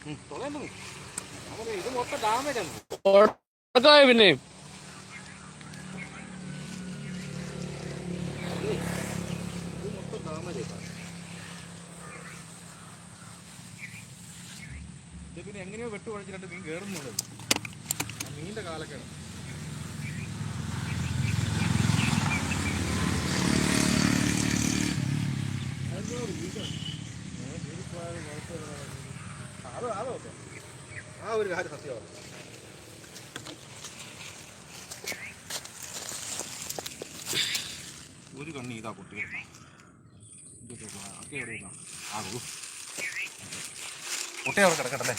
ഇത് മൊത്തം ഡാമേജ് ആണ് പിന്നെ പിന്നെ എങ്ങനെയോ വെട്ട് കുഴച്ചിട്ട് മീൻ കയറുന്നുള്ളത് മീനിന്റെ കാലൊക്കെയാണ്. ആ ഒരു കാര്യം സത്യമാണ്. ഒരു കണ്ണി ഇതാ കുട്ടികൾ മുട്ടയവിടെ കിടക്കട്ടല്ലേ.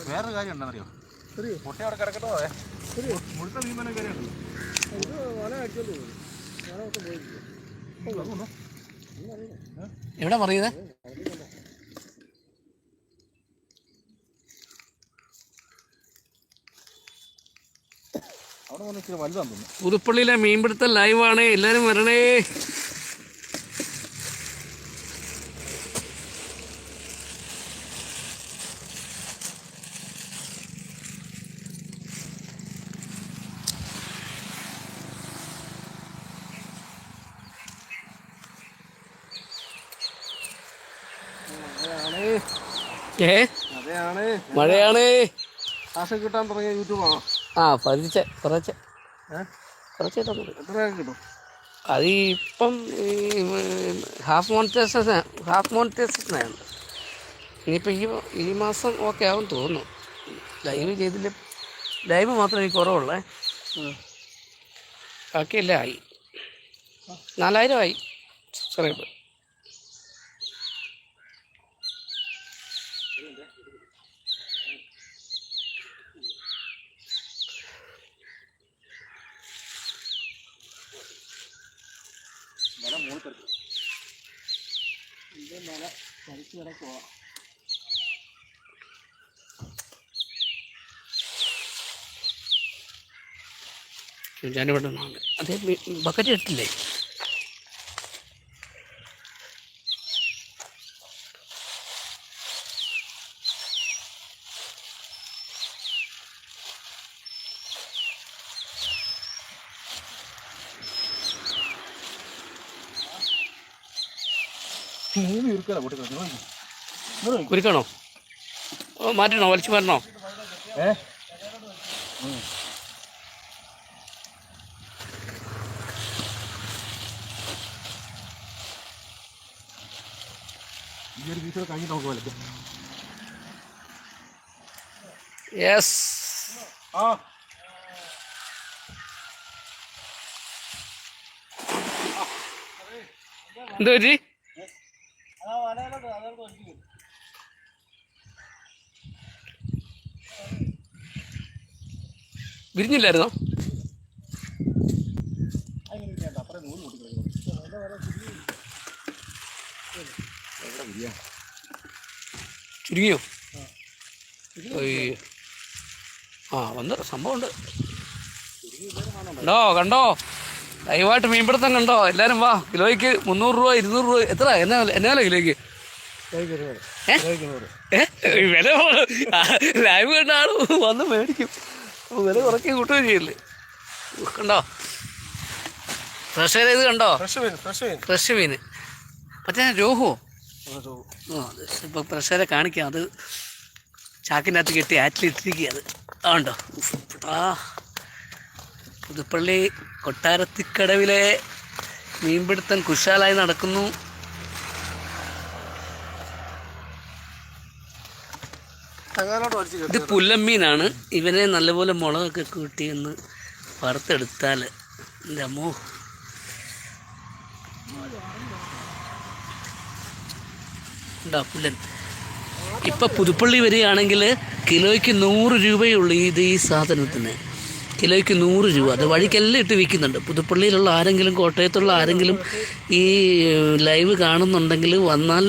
വേറൊരു കാര്യം ഉണ്ടെന്നറിയോ, മുട്ടയവിടെ കിടക്കട്ടോ. മുഴുത്ത മീൻ കാര്യമുണ്ട്. എവിടെ പറയുന്നത്? അവിടെ വന്ന് ഇച്ചിരി വലുതാന്ന് തോന്നുന്നു. പുതുപ്പള്ളിയിലെ മീൻപിടുത്തം ലൈവാണ്, എല്ലാവരും വരണേ. മഴയാണ്. കാശ് കിട്ടാൻ തുടങ്ങിയ യൂട്യൂബാണോ? കുറച്ച് കിട്ടും. അത് ഇപ്പം ഹാഫ് മോണിറ്റൈസേഷനാണ്. ഇനിയിപ്പോൾ ഈ മാസം ഓക്കെ ആവും തോന്നുന്നു. ലൈവ് ചെയ്തില്ല, ലൈവ് മാത്രമേ എനിക്ക് കുറവുള്ളേ. ബാക്കിയെല്ലാം ആയി. 4000 ആയി സബ്സ്ക്രൈബ്. ഞാനിവിടെ അതേ ബക്കറ്റ് ഇട്ടില്ലേ? കുരുക്കണോ? മാറ്റണോ? വലിച്ചു മാറ്റണോ? യെസ്. എന്താ പറ്റി? വിരിഞ്ഞില്ലായിരുന്നോ? ചുരുങ്ങിയോ? വന്ന് സംഭവമുണ്ട്. കണ്ടോ ലൈവായിട്ട് മീൻപിടുത്തം കണ്ടോ? എല്ലാവരും വാ. കിലോയ്ക്ക് 300 രൂപ 200 രൂപ. എത്ര എന്നാലോ കിലോയ്ക്ക്? വില ലൈവ് കണ്ട ആൾ വന്ന് മേടിക്കും. വില കുറയ്ക്ക് കൂട്ടുകയും ചെയ്യില്ലേ? കണ്ടോ ഫ്രഷ് ഇത് കണ്ടോ? ഫ്രഷ് മീൻ. മറ്റേ രോഹോ? ഇപ്പോൾ പ്രഷറെ കാണിക്കാം. അത് ചാക്കിനകത്ത് കെട്ടി ആറ്റിലിട്ടിരിക്കുക. അത് ആണ്ടോ? പുതുപ്പള്ളി കൊട്ടാരത്തിക്കടവിലെ മീൻപിടുത്തം കുശാലായി നടക്കുന്നു. ഇത് പുല്ലമ്മീനാണ്. ഇവനെ നല്ലപോലെ മുളകൊക്കെ കൂട്ടി ഒന്ന് വറുത്തെടുത്താൽ എൻ്റെ അമ്മോ ഉണ്ടോ പുല്ലൻ. ഇപ്പം പുതുപ്പള്ളി വരികയാണെങ്കിൽ കിലോയ്ക്ക് 100 രൂപയുള്ളൂ ഈ സാധനത്തിന്. കിലോയ്ക്ക് 100 രൂപ. അത് വഴിക്കെല്ലാം ഇട്ട് വിൽക്കുന്നുണ്ട്. പുതുപ്പള്ളിയിലുള്ള ആരെങ്കിലും, കോട്ടയത്തുള്ള ആരെങ്കിലും ഈ ലൈവ് കാണുന്നുണ്ടെങ്കിൽ വന്നാൽ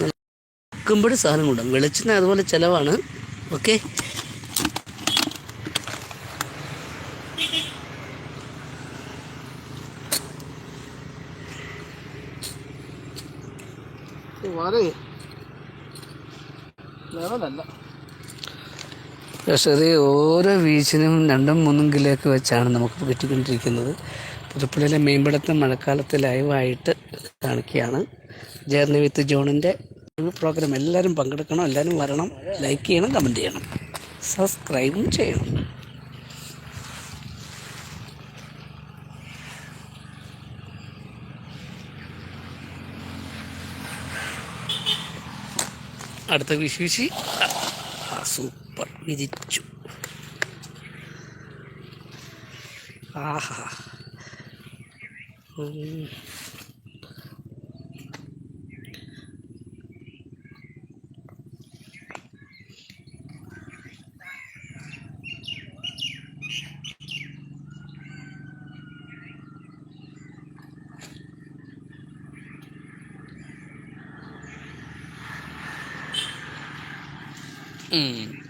വിൽക്കുമ്പോഴും സാധനം കൊണ്ടും. വെളിച്ചെണ്ണ അതുപോലെ ചിലവാണ്. ഓക്കെ. ലെവലല്ല. പക്ഷേ ഓരോ വീച്ചിനും 2-3 കിലോയൊക്കെ വെച്ചാണ് നമുക്ക് കിട്ടിക്കൊണ്ടിരിക്കുന്നത്. പുതുപ്പള്ളിയിലെ മീൻപിടുത്തം മഴക്കാലത്ത് ലൈവായിട്ട് കാണിക്കുകയാണ്. ജേർണി വിത്ത് ജോണിൻ്റെ പ്രോഗ്രാം. എല്ലാവരും പങ്കെടുക്കണം, എല്ലാവരും വരണം, ലൈക്ക് ചെയ്യണം, കമൻറ്റ് ചെയ്യണം, സബ്സ്ക്രൈബും ചെയ്യണം. അടുത്ത വീശി സൂപ്പർ വിരിച്ചു. ആഹാ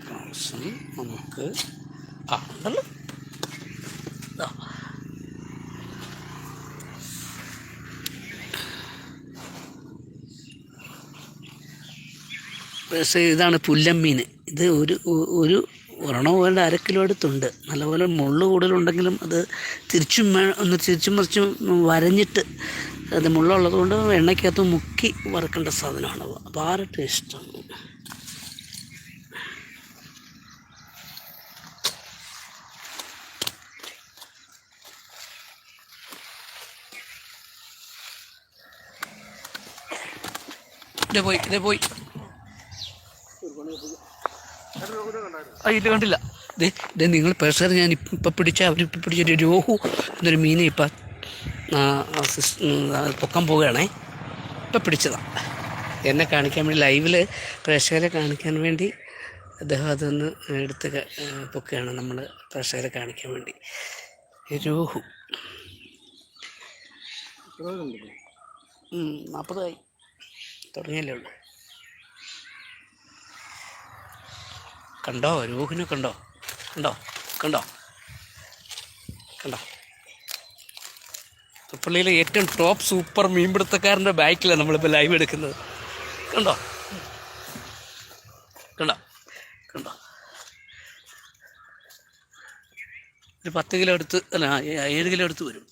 പ്രാവശ്യം നമുക്ക് ഉണ്ടല്ലോ. പക്ഷേ ഇതാണ് പുല്ലമ്മീൻ. ഇത് ഒരു ഒരെണ്ണം പോലെ 1/2 കിലോ അടുത്തുണ്ട്. നല്ലപോലെ മുള്ള് കൂടുതലുണ്ടെങ്കിലും അത് ഒന്ന് തിരിച്ചും മറിച്ചും വരഞ്ഞിട്ട്, അത് മുള്ളുള്ളത് കൊണ്ട് എണ്ണയ്ക്കകത്ത് മുക്കി വറുക്കേണ്ട സാധനമാണ്. അപാര ടേസ്റ്റാണ്. ഇതേ പോയി ഇത് കണ്ടില്ല. ഇത് നിങ്ങൾ പേഴ്സർ ഞാൻ ഇപ്പം അവരിപ്പം പിടിച്ചൊരു രോഹു എന്നൊരു മീനെ ഇപ്പം പൊക്കാൻ പോവുകയാണേ. ഇപ്പം പിടിച്ചതാണ്. എന്നെ കാണിക്കാൻ വേണ്ടി ലൈവിൽ പ്രേക്ഷകരെ കാണിക്കാൻ വേണ്ടി അദ്ദേഹം അതൊന്ന് എടുത്ത് പൊക്കുകയാണ്. നമ്മൾ പ്രേക്ഷകരെ കാണിക്കാൻ വേണ്ടി രോഹു 40 തുടങ്ങിയല്ലേ ഉള്ളൂ. കണ്ടോ രോഹിനെ? കണ്ടോ? പുതുപ്പള്ളിയിലെ ഏറ്റവും ടോപ്പ് സൂപ്പർ മീൻപിടുത്തക്കാരൻ്റെ ബാക്കിലാണ് നമ്മളിപ്പോൾ ലൈവ് എടുക്കുന്നത്. കണ്ടോ? ഒരു 10 കിലോ അടുത്ത്, അല്ല 7 കിലോ അടുത്ത് വരും.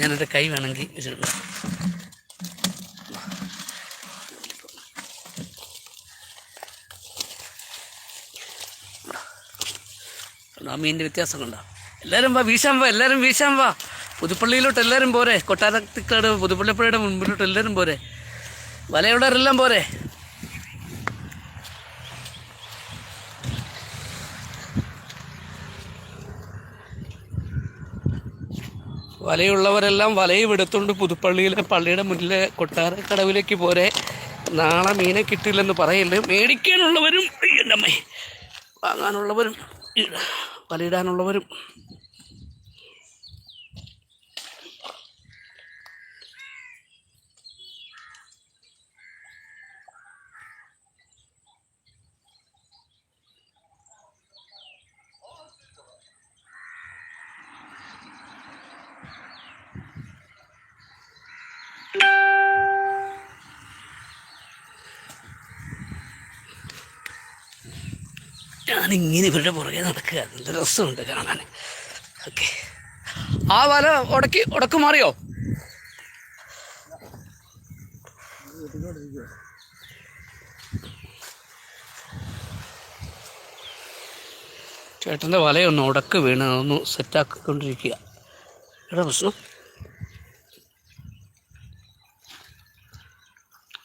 ഞാനെൻ്റെ കൈ വേണമെങ്കിൽ വെച്ചിട്ടുണ്ട്. ആ മീനിൻ്റെ വ്യത്യാസം കണ്ടോ? എല്ലാവരും വീശാൻ വാ. പുതുപ്പള്ളിയിലോട്ട് എല്ലാവരും പോരെ. കൊട്ടാരത്തിക്കാട് പുതുപ്പള്ളിപ്പുഴയുടെ മുൻപിലോട്ട് എല്ലാവരും പോരെ. വലയുള്ളവരെല്ലാം പോരെ. വലയുള്ളവരെല്ലാം വലയും എടുത്തുകൊണ്ട് പുതുപ്പള്ളിയിലെ പള്ളിയുടെ മുന്നിലെ കൊട്ടാരക്കടവിലേക്ക് പോരെ. നാളെ മീനെ കിട്ടില്ലെന്ന് പറയല്ലേ. മേടിക്കാനുള്ളവരും എൻ്റെ അമ്മേ, വാങ്ങാനുള്ളവരും വലയിടാനുള്ളവരും. ഞാനിങ്ങനെ ഇവരുടെ പുറകെ നടക്കുക. നല്ല രസമുണ്ട് കാണാൻ. ഓക്കെ, ആ വല ഉടക്ക് മാറിയോ? ചേട്ടൻ്റെ വലയൊന്ന് ഉടക്ക് വീണ് ഒന്ന് സെറ്റാക്കിക്കൊണ്ടിരിക്കുക. എടാ പ്രശ്നം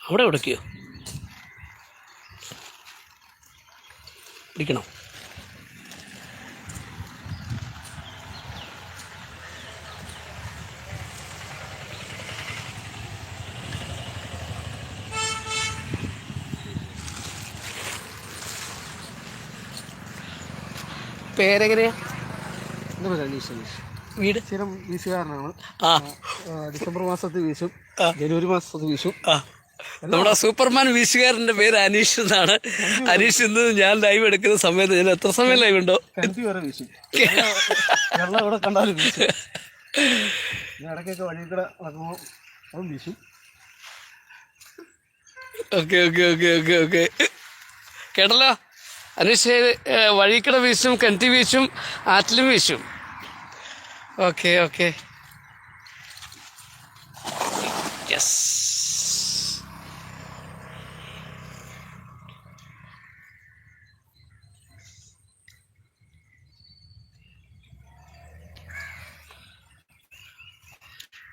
അവിടെ ഉടക്കിയോ? പിടിക്കണോ? പേരെങ്ങനെയാ? വീട് സ്ഥിരം വീശുകാരനാണ്. ഡിസംബർ മാസത്തിൽ വീശും, ജനുവരി മാസത്തിൽ വീശും. നമ്മുടെ സൂപ്പർമാൻ വീശുകാരൻ്റെ പേര് അനീഷ് എന്നാണ്. അനീഷ് ഇന്ന് ഞാൻ ലൈവ് എടുക്കുന്ന സമയത്ത് ഞാൻ എത്ര സമയം ലൈവ് ഉണ്ടോ? വരെ വീശും. ഇവിടെ കണ്ടാലും വീശും. പിന്നെ ഇടയ്ക്കൊക്കെ വഴി കൂടെ നടക്കുമ്പോൾ അതും വീശും. Okay okay okay okay okay കേട്ടല്ലോ അനുഷ്. വഴിക്കട വീശും, കിണറ്റി വീശും, ആറ്റിലും വീശും. Okay okay yes.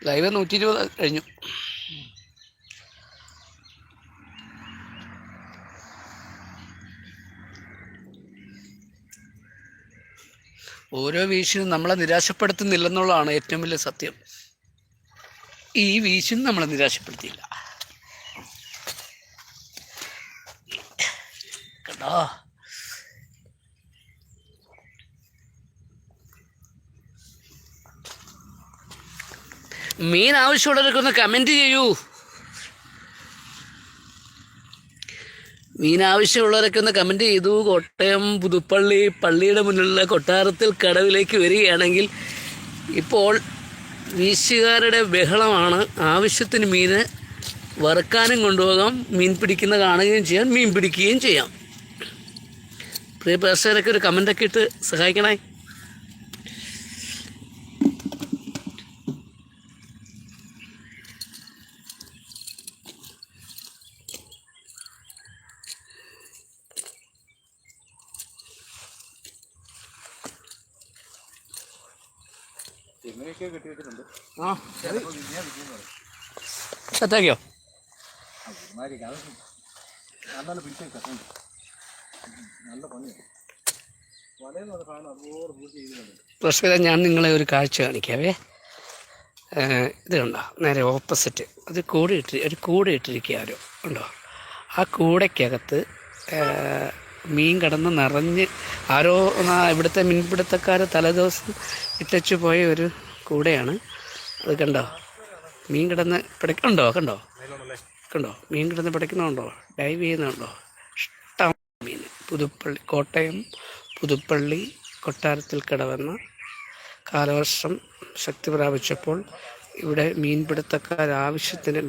ലൈവ് 120 കഴിഞ്ഞു. ഓരോ വീശിനും നമ്മളെ നിരാശപ്പെടുത്തുന്നില്ലെന്നുള്ളതാണ് ഏറ്റവും വലിയ സത്യം. ഈ വീശും നമ്മളെ നിരാശപ്പെടുത്തിയില്ല കേട്ടോ. മീൻ ആവശ്യമുള്ളവരൊക്കെ ഒന്ന് കമൻറ്റ് ചെയ്യൂ. മീൻ ആവശ്യമുള്ളവരൊക്കെ ഒന്ന് കമൻറ്റ് ചെയ്തു. കോട്ടയം പുതുപ്പള്ളി പള്ളിയുടെ മുന്നിലുള്ള കൊട്ടാരത്തിൽ കടവിലേക്ക് വരികയാണെങ്കിൽ ഇപ്പോൾ വീശുകാരുടെ ബഹളമാണ്. ആവശ്യത്തിന് മീന് വറുക്കാനും കൊണ്ടുപോകാം, മീൻ പിടിക്കുന്ന കാണുകയും ചെയ്യാം, മീൻ പിടിക്കുകയും ചെയ്യാം. പ്രിയ പ്രേക്ഷകരൊക്കെ ഒരു കമൻ്റൊക്കെ ഇട്ട് സഹായിക്കണേ. എങ്ങനെയൊക്കെ കെട്ടി വെച്ചിട്ടുണ്ട്. സെറ്റാക്കിയോ? നല്ല പിടിച്ചേക്കാം, നല്ല പണിയാണ്. വലയെന്ന് സാധനം അതുപോലെ പൂർത്തി ചെയ്തിട്ടുണ്ട്. പ്രശ്നം ഞാൻ നിങ്ങളെ ഒരു കാഴ്ച കാണിക്കാവേ. ഇത് കണ്ടോ, നേരെ ഓപ്പോസിറ്റ് അത് കൂടെ ഇട്ടിരിക്കുക ഉണ്ടോ. ആ കൂടയ്ക്കകത്ത് മീൻ കിടന്ന് നിറഞ്ഞ് ആരോ ഇവിടുത്തെ മീൻപിടുത്തക്കാർ തലേദിവസം ഇട്ടച്ചു പോയ ഒരു കൂടെയാണ് അത്. കണ്ടോ മീൻ കിടന്ന് പിടയ്ക്കുന്നുണ്ടോ? കണ്ടോ മീൻ കിടന്ന് പിടയ്ക്കുന്നുണ്ടോ? ഡൈവ് ചെയ്യുന്നുണ്ടോ? ഇഷ്ടം മീൻ. കോട്ടയം പുതുപ്പള്ളി കൊട്ടാരത്തിൽ കടവെന്ന കാലവർഷം ശക്തി പ്രാപിച്ചപ്പോൾ ഇവിടെ മീൻപിടുത്തക്കാർ ആവശ്യത്തിന്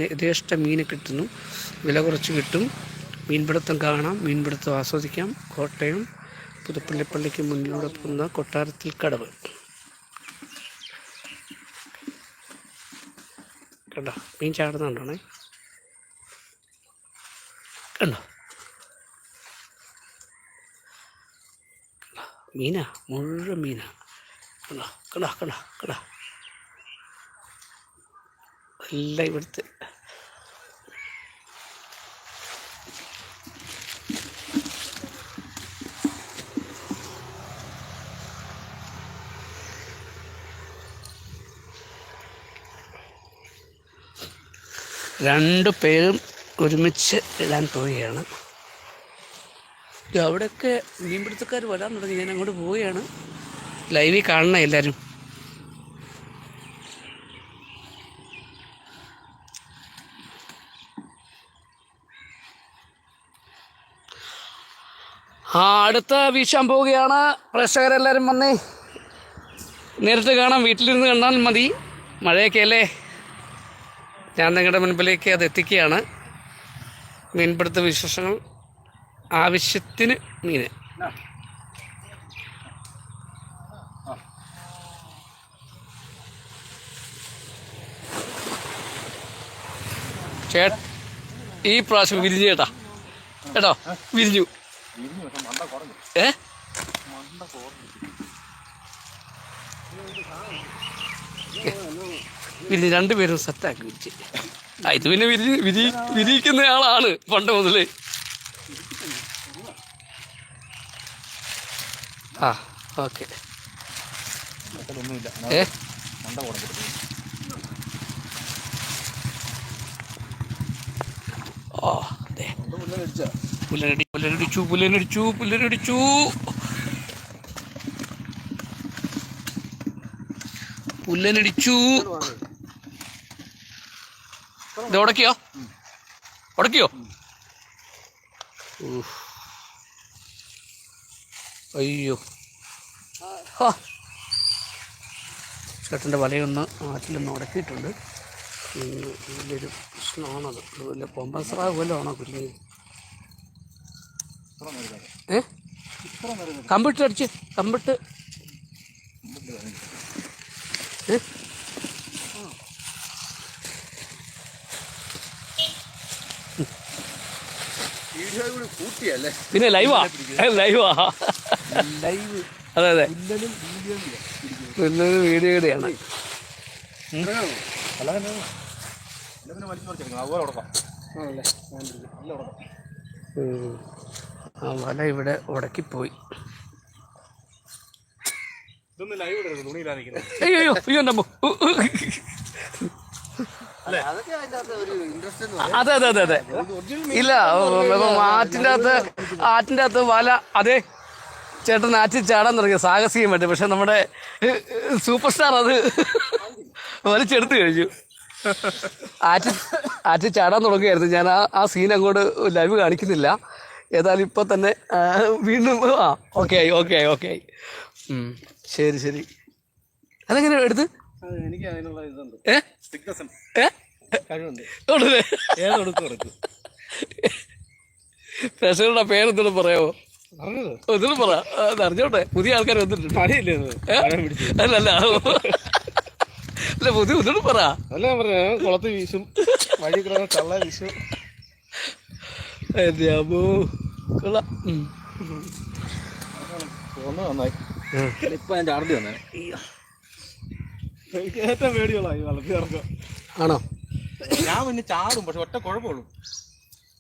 യഥേഷ്ടം മീൻ കിട്ടുന്നു. വില കുറച്ച് കിട്ടും. മീൻപിടുത്തം കാണാം, മീൻപിടുത്തം ആസ്വദിക്കാം. കോട്ടയം പുതുപ്പള്ളിപ്പള്ളിക്ക് മുന്നിലൂടെ പോകുന്ന കൊട്ടാരത്തിൽ കടവ് കണ്ടോ, മീൻ ചാടുന്നുണ്ടോണേ. കണ്ടോ മീനാ, മുഴുവൻ മീനാ. കണ്ടോ കണ്ടോ കണ്ടോ കണ്ടോ എല്ലാം ഇവിടുത്തെ. രണ്ടു പേരും ഒരുമിച്ച് ഇടാൻ പോവുകയാണ്. അവിടെയൊക്കെ മീൻപിടുത്തക്കാർ വരാൻ തുടങ്ങി. ഞാൻ അങ്ങോട്ട് പോവുകയാണ്. ലൈവിൽ കാണണം എല്ലാവരും. അടുത്ത വീശാൻ പോവുകയാണ്. പ്രേക്ഷകരെല്ലാവരും വന്നേ, നേരിട്ട് കാണാം. വീട്ടിലിരുന്ന് കണ്ടാൽ മതി. മഴയൊക്കെ അല്ലേ. ഞാൻ നിങ്ങളുടെ മുൻപിലേക്ക് അത് എത്തിക്കുകയാണ്. മീൻപിടുത്ത വിശേഷങ്ങൾ, ആവശ്യത്തിന് മീൻ. ഈ പ്രാവശ്യം വിരിഞ്ഞു കേട്ടോ വിരിഞ്ഞു. വിരിഞ്ഞ് രണ്ടുപേരും സെറ്റാക്കി വിരിച്ച്. ഇത് പിന്നെ വിരിയിക്കുന്ന ആളാണ് പണ്ട് മുതലേ. ഓക്കെ. പുല്ലനടിച്ചു. ഇത് ഉടക്കിയോ? അയ്യോ, ചേട്ടൻ്റെ വലയൊന്ന് ആറ്റിലൊന്ന് ഉടക്കിയിട്ടുണ്ട്. വലിയൊരു പ്രശ്നമാണത്. വല്ല കൊമ്പൻസറാ വല്ലതും ആണോ കുരുങ്ങി? കമ്പിട്ട് അടിച്ച് കമ്പിട്ട് പിന്നെ ലൈവാ ലൈവാ ലൈവ്. അതെ അതെ, നല്ലൊരു വീഡിയോ കൂടിയാണ്. ആ വല ഇവിടെ ഉടക്കിപ്പോയി. അയ്യോ അയ്യോ നമ്മ അതെ അതെ അതെ അതെ. ഇല്ല, ആറ്റിൻ്റെ അകത്ത് വല അതെ ചേട്ടൻ ആറ്റിൽ ചാടാൻ തുടങ്ങിയ സാഹസികം പറ്റും. പക്ഷെ നമ്മുടെ സൂപ്പർ സ്റ്റാർ അത് വലിച്ചെടുത്ത് കഴിഞ്ഞു. ആറ്റിൽ ചാടാൻ തുടങ്ങുകയായിരുന്നു. ഞാൻ ആ സീൻ അങ്ങോട്ട് ലൈവ് കാണിക്കുന്നില്ല. ഏതായാലും ഇപ്പം തന്നെ വീണ്ടും ഓക്കെ ആയി ഓക്കെ ആയി ഓക്കെ ആയി. ശരി ശരി. അതെങ്ങനെ എടുത്ത് എനിക്ക് അതിനുള്ള ഇതുണ്ട്. പ്രേക്ഷകരുടെ പേരെന്തോട് പറയാമോ? ഒന്നും പറ, അറിഞ്ഞോട്ടെ. പുതിയ ആൾക്കാർ വന്നിട്ടുണ്ട്. അല്ലല്ല അല്ല, പുതിയ ഒന്നും പറ. അല്ല പറയാ, കുളത്ത് വീശും, വഴി കിടന്ന് കള്ള വീശും. കൊള്ളാം. നന്നായി. ഇപ്പൊ ഞാൻ ചാർജ് തന്നെ. എനിക്ക് ഏറ്റവും പേടിയുള്ളൂ വളർത്തി ഇറക്കാം. ആണോ? ഞാൻ പിന്നെ ചാടും, പക്ഷെ ഒറ്റ കുഴപ്പമുള്ളൂ,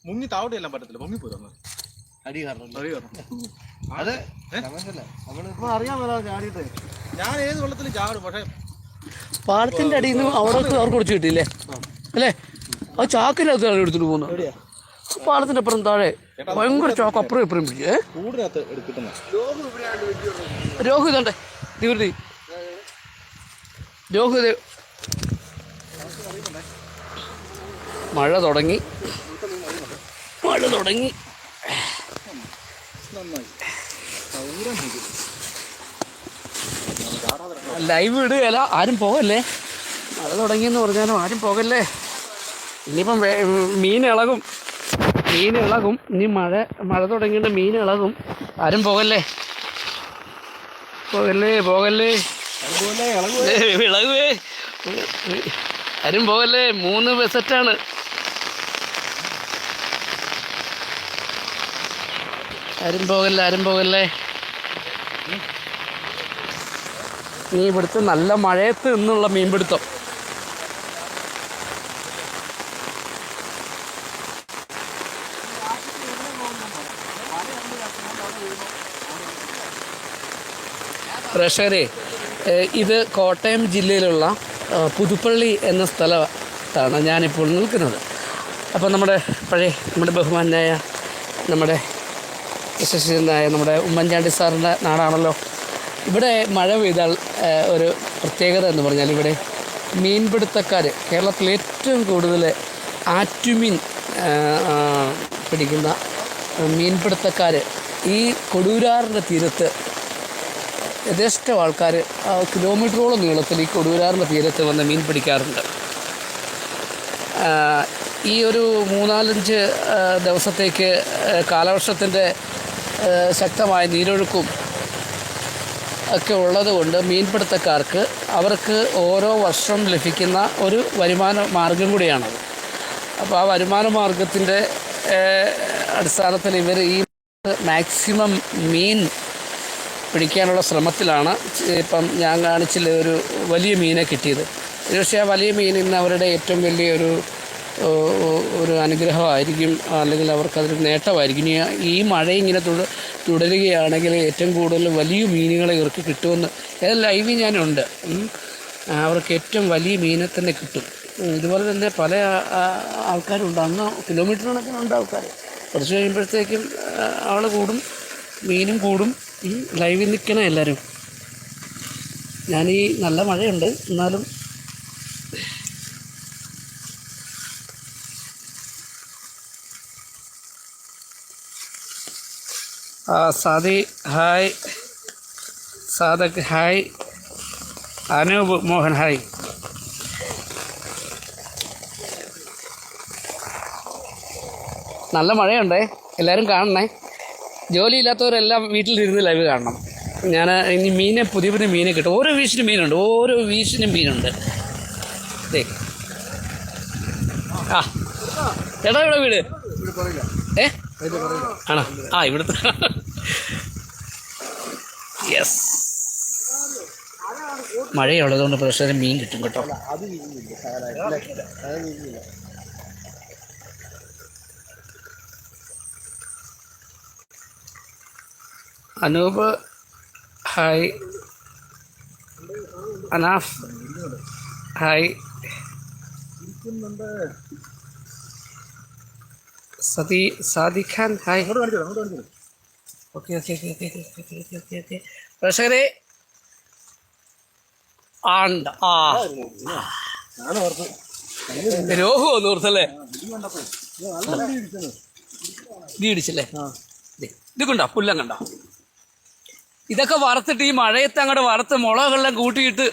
മുങ്ങി താവട്ടി എല്ലാം പറ്റത്തില്ല. പൊങ്ങിപ്പോയി അടി കാരണം. അത് അറിയാൻ മേലാ ചാടിയിട്ട്. ഞാൻ ഏത് വെള്ളത്തിലും ചാടും, പക്ഷെ പാടത്തിന്റെ അടിയിൽ നിന്ന് അവർക്ക് കൊടുത്തു കിട്ടിയില്ലേ അല്ലേ? ആ ചാക്കിനകത്ത് എടുത്തിട്ട് പോകുന്നു. പാടത്തിന്റെ അപ്പുറം താഴെ ഭയങ്കര ചാക്ക് അപ്പുറം ഇപ്പുറം പിടിച്ചേ. കൂടിനകത്ത് എടുക്കുന്ന രോഹു ഇതണ്ടേ തീവ്രതി രോഹു. മഴ തുടങ്ങി. ലൈവ് ഇടുകയല്ല, ആരും പോകല്ലേ. മഴ തുടങ്ങിയെന്ന് പറഞ്ഞാലും ആരും പോകല്ലേ. ഇനിയിപ്പം മീൻ ഇളകും. ഇനി മഴ തുടങ്ങിയിട്ട് മീൻ ഇളകും. ആരും പോകല്ലേ. ഇളകുവേ. ആരും പോകല്ലേ. 3 ബസറ്റാണ്. ആരും പോകല്ലേ. മീൻപിടുത്തം നല്ല മഴയത്ത് നിന്നുള്ള മീൻപിടുത്തം. പ്രേക്ഷകരെ, ഇത് കോട്ടയം ജില്ലയിലുള്ള പുതുപ്പള്ളി എന്ന സ്ഥലത്താണ് ഞാനിപ്പോൾ നിൽക്കുന്നത്. അപ്പോൾ നമ്മുടെ ബഹുമാനായ നമ്മുടെ യശസ്വിനായ നമ്മുടെ ഉമ്മൻചാണ്ടി സാറിൻ്റെ നാടാണല്ലോ. ഇവിടെ മഴ പെയ്താൽ ഒരു പ്രത്യേകത എന്ന് പറഞ്ഞാൽ ഇവിടെ മീൻപിടുത്തക്കാർ, കേരളത്തിൽ ഏറ്റവും കൂടുതൽ ആറ്റുമീൻ പിടിക്കുന്ന മീൻപിടുത്തക്കാർ ഈ കൊടുവരാറിൻ്റെ തീരത്ത് യഥേഷ്ടം ആൾക്കാർ കിലോമീറ്ററോളം നീളത്തിൽ ഈ കൊടുവരാറിൻ്റെ തീരത്ത് വന്ന് മീൻ പിടിക്കാറുണ്ട്. ഈ ഒരു 3-4 ദിവസത്തേക്ക് കാലവർഷത്തിൻ്റെ ശക്തമായ നീരൊഴുക്കും ഒക്കെ ഉള്ളതുകൊണ്ട് മീൻപിടുത്തക്കാർക്ക് അവർക്ക് ഓരോ വർഷം ലഭിക്കുന്ന ഒരു വരുമാന മാർഗം കൂടിയാണത്. അപ്പോൾ ആ വരുമാന മാർഗത്തിൻ്റെ അടിസ്ഥാനത്തിൽ ഇവർ ഈ മാക്സിമം മീൻ പിടിക്കാനുള്ള ശ്രമത്തിലാണ്. ഇപ്പം ഞാൻ കാണിച്ചില്ല ഒരു വലിയ മീനെ കിട്ടിയത്. പക്ഷേ ആ വലിയ മീൻ ഇന്ന് അവരുടെ ഏറ്റവും വലിയൊരു അനുഗ്രഹമായിരിക്കും, അല്ലെങ്കിൽ അവർക്കതൊരു നേട്ടമായിരിക്കും. ഈ മഴ ഇങ്ങനെ തുടരുകയാണെങ്കിൽ ഏറ്റവും കൂടുതൽ വലിയ മീനുകളെ ഇവർക്ക് കിട്ടുമെന്ന് ലൈവ് ഞാനുണ്ട്. അവർക്ക് ഏറ്റവും വലിയ മീനെ തന്നെ കിട്ടും. ഇതുപോലെ തന്നെ പല ആൾക്കാരുണ്ട്. അന്ന് കിലോമീറ്റർ കണക്കിനുണ്ട് ആൾക്കാർ. കുറച്ച് കഴിയുമ്പോഴത്തേക്കും ആൾ കൂടും, മീനും കൂടും. ലൈവിൽ നിൽക്കണം എല്ലാവരും. ഞാനീ നല്ല മഴയുണ്ട് എന്നാലും Sadi hi, Sadak hi. Anoop Mohan hi. നല്ല മഴയുണ്ടേ, എല്ലാവരും കാണണേ. ജോലിയില്ലാത്തവരെല്ലാം വീട്ടിലിരുന്ന് ലൈവ് കാണണം. ഞാൻ ഇനി മീനെ പുതിയ പുതിയ മീനെ കിട്ടും. ഓരോ വീശിനും മീനുണ്ട്, ഓരോ വീശിനും മീനുണ്ട്. ദേ ആ ചേട്ടാ ഇവിടെ വീട് ആണോ? ആ ഇവിടുത്തെ യെസ്. മഴയുള്ളതുകൊണ്ട് പ്രശ്നം മീൻ കിട്ടും കേട്ടോ. Anoop hi. Anaf hi. Sadikhan hi. Okay okay okay okay okay okay okay okay പ്രേക്ഷകരെ ആണ്ട് ആ രോഹു ഒന്ന് ഓർത്തല്ലേ? നീ ഇടിച്ചല്ലേ? ഇത് കണ്ടോ പുല്ലം കണ്ടോ? ഇതൊക്കെ വറുത്തിട്ട് ഈ മഴയത്ത് അങ്ങോട്ട് വറുത്ത് മുളകെല്ലാം കൂട്ടിയിട്ട്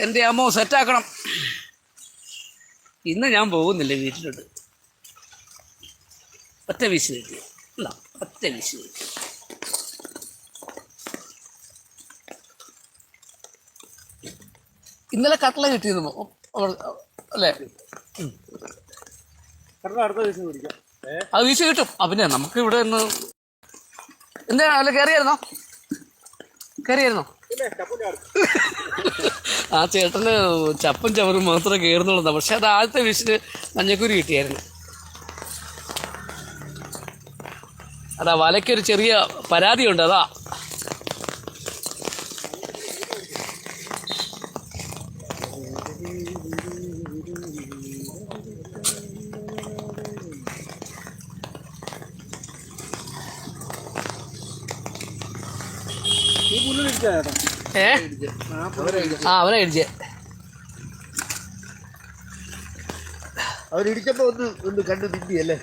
എൻ്റെ അമ്മോ സെറ്റാക്കണം. ഇന്ന് ഞാൻ പോകുന്നില്ല വീട്ടിലോട്ട്. ഒറ്റ വീശ് കിട്ടി അല്ല, ഒറ്റ വീശ് കിട്ടി. ഇന്നലെ കട്ടള കിട്ടിയിരുന്നു അല്ലേ? അത് വീശ് കിട്ടും. പിന്നെ നമുക്ക് ഇവിടെ ഒന്ന് എന്താ അല്ല കയറിയായിരുന്നോ? കയറിയായിരുന്നോ? ആ ചേട്ടന് ചപ്പും ചവറും മാത്രമേ കയറുന്നുള്ളൂ. പക്ഷെ അത് ആദ്യത്തെ വീശിന് മഞ്ഞക്കുരി കിട്ടിയായിരുന്നു. അതാ വലയ്ക്കൊരു ചെറിയ പരാതിയുണ്ട്, അതാ. അവനെ ഇടിച്ചേ. അവരിടിച്ചപ്പോ ഒന്ന് കണ്ടു തിരിയല്ലേ?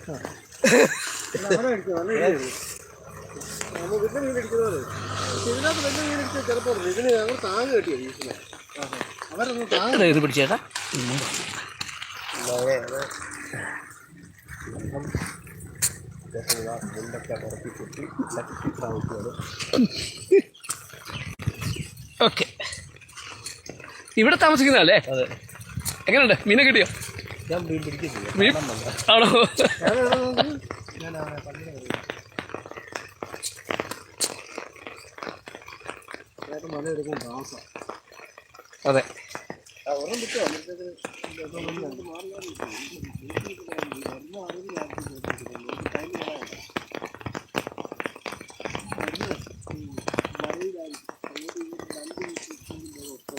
ഇത് പിടിച്ചേട്ടാ. ഓക്കെ, ഇവിടെ താമസിക്കുന്നതല്ലേ? എങ്ങനെയുണ്ട്? മീനെ കിട്ടിയോ? ആണോ? അതെ.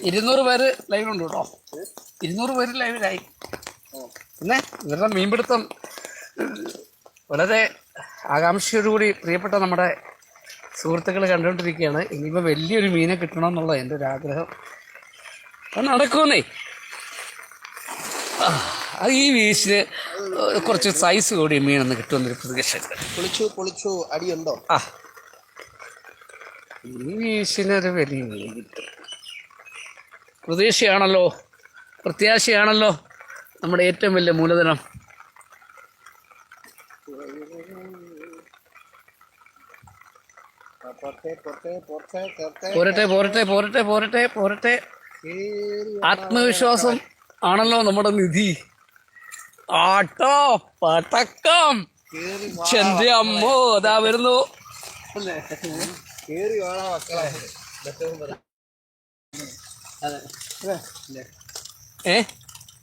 200 പേര് ലൈവിലുണ്ട് കേട്ടോ. 200 പേര് ലൈവിലായി. പിന്നെ ഇവരുടെ മീൻപിടുത്തം വളരെ ആകാംക്ഷയോടുകൂടി പ്രിയപ്പെട്ട നമ്മുടെ സുഹൃത്തുക്കൾ കണ്ടുകൊണ്ടിരിക്കുകയാണ്. ഇനിയിപ്പോൾ വലിയൊരു മീനെ കിട്ടണമെന്നുള്ള എൻ്റെ ഒരു ആഗ്രഹം. അത് നടക്കുമെന്നേ. അത് ഈ വീശിന് കുറച്ച് സൈസ് കൂടിയ മീനൊന്ന് കിട്ടുമെന്നൊരു പ്രതീക്ഷ. പൊളിച്ചു അടിയുണ്ടോ? ആ, ഈ വീശിനൊരു വലിയ മീൻ കിട്ടും. പ്രതീക്ഷയാണല്ലോ, പ്രത്യാശയാണല്ലോ നമ്മുടെ ഏറ്റവും വലിയ മൂലധനം. പോരട്ടെ പോരട്ടെ പോരട്ടെ പോരട്ടെ പോരട്ടെ. ആത്മവിശ്വാസം ആണല്ലോ നമ്മുടെ നിധി. ആട്ടോ പടക്കം. എന്റെ അമ്മോ, അതാ വരുന്നു.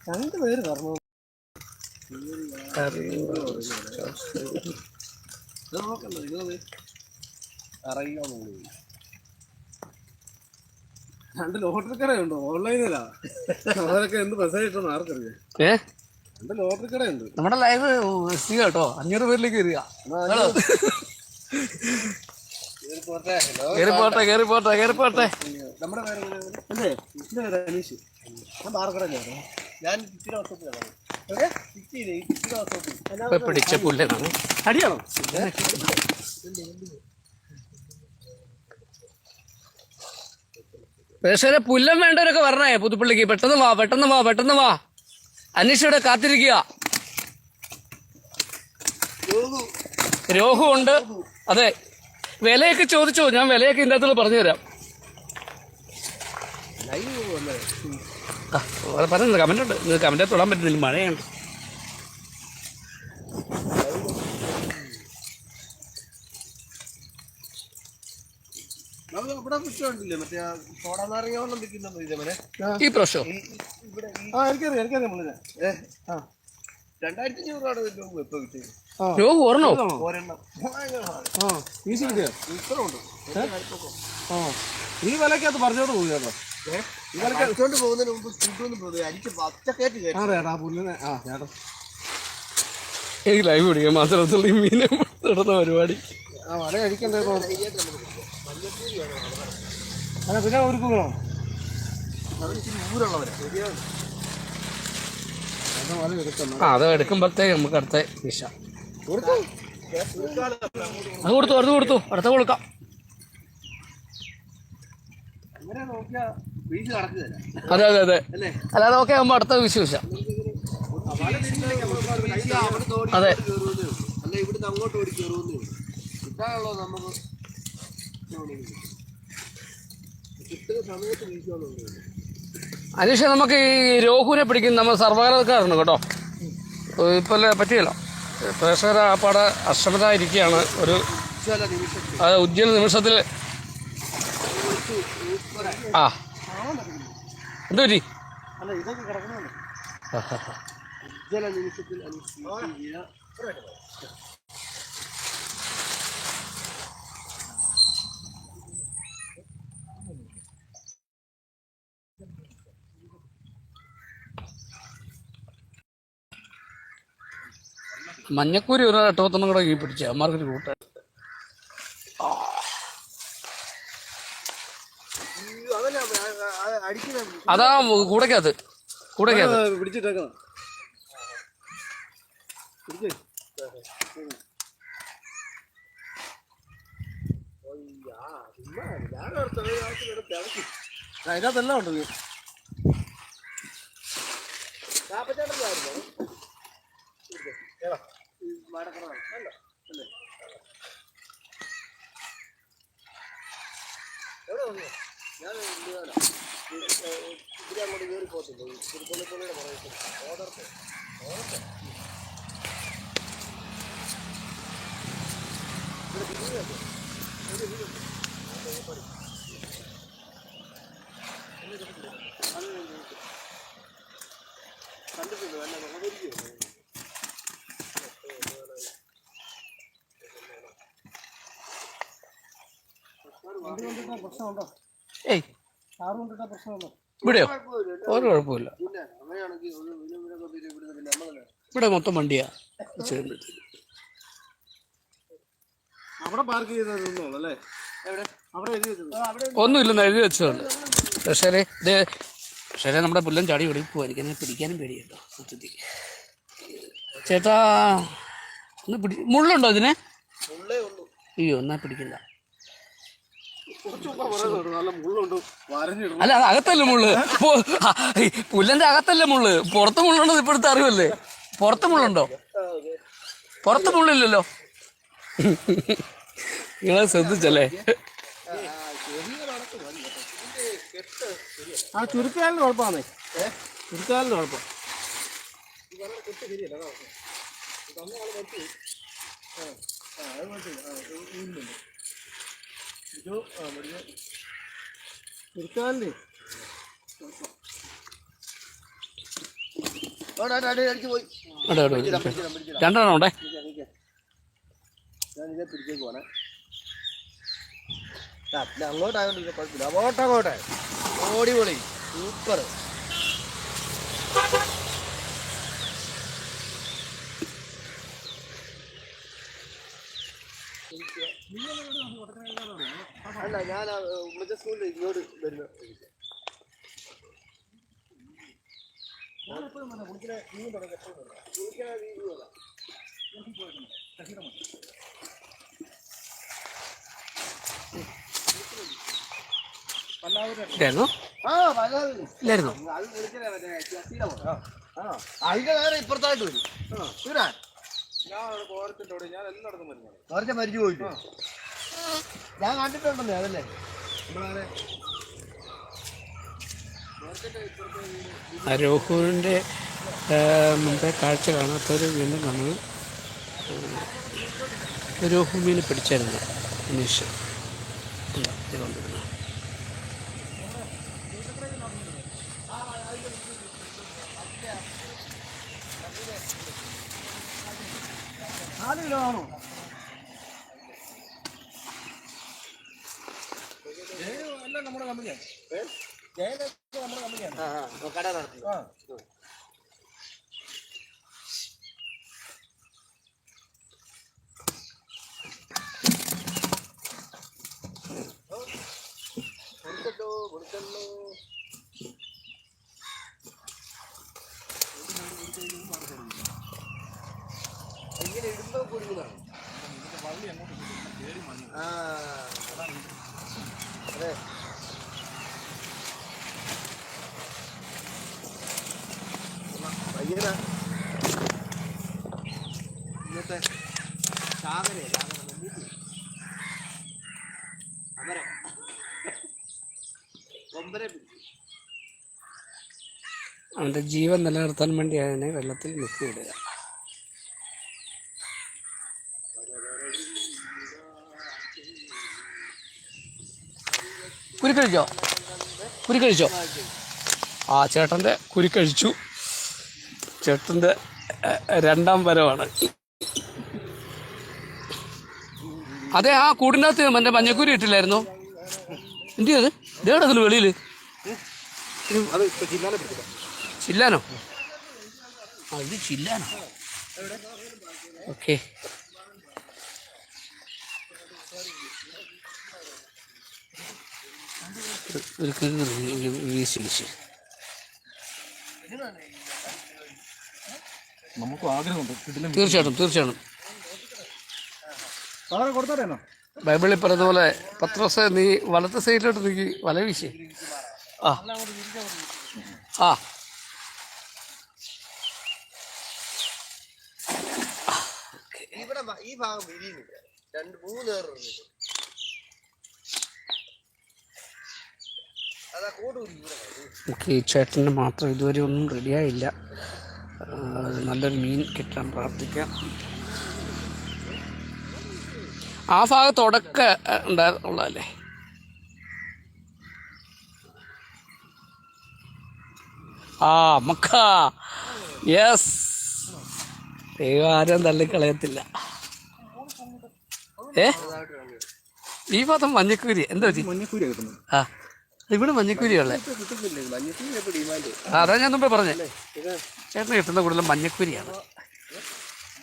രണ്ടുപേര് പറഞ്ഞു. രണ്ട് ലോട്ടറി കടയുണ്ടോ ഓൺലൈനിലാ? അവരൊക്കെ എന്ത് മെസ്സേജ് ഇട്ടോ ആർക്കറിയാം. രണ്ട് ലോട്ടറി കടയുണ്ട്. നമ്മുടെ ലൈവ് കേട്ടോ. 500 പേരിലേക്ക് വരിക. കേറിപ്പോട്ടെ. നമ്മുടെ പേരല്ലേ? എന്റെ പേര് അനീഷ്. ഞാൻ പാറക്കടയിലാണ്. ഞാൻ പിടിച്ച പുല്ലാണ്. അടിയാണോ? പ്രേക്ഷകരെ പുല്ലം വേണ്ടവരൊക്കെ വരണേ പുതുപ്പള്ളിക്ക്. പെട്ടെന്ന് വാ, പെട്ടെന്ന് വാ, പെട്ടെന്ന് വാ. അന്വേഷിച്ചവിടെ കാത്തിരിക്കുക. രോഹു ഉണ്ട്. അതെ, വിലയൊക്കെ ചോദിച്ചോ, ഞാൻ വിലയൊക്കെ ഇതിൻ്റെ അകത്തുള്ള പറഞ്ഞു തരാം. പറയുന്നത് കമന്റ് ഉണ്ട്, കമന്റ് തൊടാൻ പറ്റുന്നില്ല, മഴയാണ്. ഈ പ്രാവശ്യം 2500 രോഗം ഓർണോ ഈ വിലക്കകത്ത് പറഞ്ഞോണ്ട് പോയി കേട്ടോ. ഈ വിലക്കോണ്ട് പോകുന്നതിന് മുമ്പ് ഫുഡൊന്നും പോകുന്നത് എനിക്ക് പച്ചക്കേറ്റ് ചേട്ടാ. എനിക്ക് ലൈവ് പിടിക്കാൻ മാത്രമല്ല ഈ മീനെ നടന്ന പരിപാടി. വല കഴിക്കണ്ടേ പിന്നെ ഒരുക്കണോ? അത് എടുക്കുമ്പോഴത്തേക്ക് നമുക്ക് അടുത്ത വിഷ അത് കൊടുത്തു അടുത്ത കൊടുക്കാം. അതെ അതെ അതെ, അല്ലാതെ ഓക്കെ ആകുമ്പോ അടുത്ത വിശ്വസിച്ച. അതെ, ഇവിടുന്ന് അങ്ങോട്ട് ഓടി കയറുന്നു കിട്ടാനുള്ളൂ. നമുക്ക് കിട്ടുന്ന സമയത്ത് വീശുവാണോ? അനീഷ, നമുക്ക് ഈ രോഹുവിനെ പിടിക്കും നമ്മൾ സർവകലാശാലക്കാരുണ്ട് കേട്ടോ. ഇപ്പം പറ്റിയല്ലോ. പ്രേക്ഷകർ ആ പാടെ അശ്രദ്ധരായിരിക്കുകയാണ്. ഒരു ഉജ്ജ്വല നിമിഷത്തിൽ എന്തു പറ്റി? മഞ്ഞക്കൂരി ഒരു എട്ടോത്തൊന്നും കൂടെ ഈ പിടിച്ച അമ്മമാർക്കൊരു കൂട്ട. അതാ കൂടക്കകത്ത് പിടിച്ചിട്ടേക്കണം. അതിനകത്തെല്ലാം ഉണ്ട്. ഞാൻ ഇതിരി അങ്ങോട്ട് കയറി പോകത്തില്ല. തിരുപ്പള്ളിപ്പള്ളിയുടെ പറയത്തില്ല ഓർഡർക്ക് കണ്ടിട്ടുണ്ട്. നല്ല ഉപകരിക്കും. പ്രശ്നമുണ്ടോ? ഏയ്, കാറ് കൊണ്ടിട്ടാ പ്രശ്നമുണ്ടോ? ഇവിടെയോ? ഒരു കുഴപ്പമില്ല. പിന്നെ അങ്ങനെയാണെങ്കിൽ ഇവിടെ മൊത്തം വണ്ടിയാ. അവിടെ പാർക്ക് ചെയ്തല്ലേ? ഒന്നുമില്ലെന്ന് എഴുതി വെച്ചതുകൊണ്ട്. പക്ഷേ നമ്മുടെ പുല്ലൻ ചാടി ഓടി പോവാ. എനിക്കെന്നെ പിടിക്കാനും പേടിയുണ്ടോ സത്യത്തിൽ. ചേട്ടാ ഒന്ന് മുള്ളുണ്ടോ ഇതിന്? അയ്യോ, എന്നാ പിടിക്കണ്ട. അല്ല, അത് അകത്തല്ലേ മുള്ള്. പുല്ലന്റെ അകത്തല്ലേ മുള്ള്. പുറത്ത് മുള്ളുണ്ടോ ഇപ്പോഴത്തെ അറിവല്ലേ? പുറത്ത് മുള്ളുണ്ടോ? പുറത്ത് മുള്ളില്ലല്ലോ. നിങ്ങളെ ശ്രദ്ധിച്ചല്ലേ? ആ ചുരുക്കാലിന് കുഴപ്പമാണേ. ചുരുക്കാലിന് കുഴപ്പം. ചുരുക്കാലിന് അടിച്ചു പോയി. രണ്ടെണ്ണം ഉണ്ടേ. ഞാനിതേ പിടിച്ചേക്ക് പോണേ. അങ്ങോട്ടായോണ്ട് കുഴപ്പമില്ല. അങ്ങോട്ടങ്ങോട്ടെ ഓടി പൊളി സൂപ്പർ. അല്ല, ഞാൻ സ്കൂളിൽ ഇങ്ങോട്ട് വരുന്ന ഇല്ലായിരുന്നോ? ഇല്ലായിരുന്നോ? അതിന്റെ നേരെ ഇപ്പുറത്തായിട്ട് വരും. നേരത്തെ മരിച്ചു പോയിട്ട് ഞാൻ കണ്ടിട്ടുണ്ടല്ലേ അതല്ലേ രോഹുവിൻ്റെ മുമ്പേ കാഴ്ച കാണാത്തവർ വീണ്ടും കാണുന്നത്. രോഹു മീൻ പിടിച്ചായിരുന്നു അനീഷ്. കൊണ്ടുവരുന്നു. ആണോ നമ്മുടെ കമ്പനിയാണ്. നമ്മുടെ കമ്പനിയാണ് കട നടത്തി. ഇങ്ങനെ ഇടുമ്പോ കുടുങ്ങുന്നതാണ്. അതെ പയ്യന ഇന്നത്തെ അവൻ്റെ ജീവൻ നിലനിർത്താൻ വേണ്ടി അതിനെ വെള്ളത്തിൽ മുക്കിയിടുക. കുരുക്കഴിച്ചോ? ആ ചേട്ടൻ്റെ കുരുക്കഴിച്ചു. ചേട്ടൻ്റെ രണ്ടാം വരവാണ്. അതെ, ആ കൂടിനകത്ത് എൻ്റെ മഞ്ഞക്കുരി ഇട്ടില്ലായിരുന്നോ? എന്ത് ചെയ്ത് ഇതേടത്തില്ല വെളിയിൽ ചില്ലാനോ? ആ ഇത് ചില്ലാനോ? ഓക്കെ. നമുക്ക് ആഗ്രഹമുണ്ട്. തീർച്ചയായിട്ടും ബൈബിളിൽ പറയുന്ന പോലെ പത്രോസേ, നീ വലത്തെ സൈഡിലോട്ട് നീക്കി വല വീശി. ആ ഇവിടെ ഈ ഭാഗം വിരിയുന്നില്ല. 2-3 നമുക്ക് ഈ ചേട്ടന് മാത്രം ഇതുവരെ ഒന്നും റെഡിയായില്ല. നല്ലൊരു മീൻ കിട്ടാൻ പ്രാർത്ഥിക്കാം. ആ ഭാഗത്തോടൊക്കെ ഉണ്ടായിരുന്നുള്ളതല്ലേ? Mecca, yes. ദൈവം ആരും തള്ളിക്കളയത്തില്ല. ഈ ഭാഗം മഞ്ഞക്കൂരി എന്താ മഞ്ഞക്കൂരി കിട്ടുന്നു. ഇവിടെ മഞ്ഞക്കൂരിയുള്ളേ. അതാ ഞാൻ മുമ്പേ പറഞ്ഞേ, ചേട്ടന് കിട്ടുന്ന കൂടുതലും മഞ്ഞക്കൂരിയാണ്.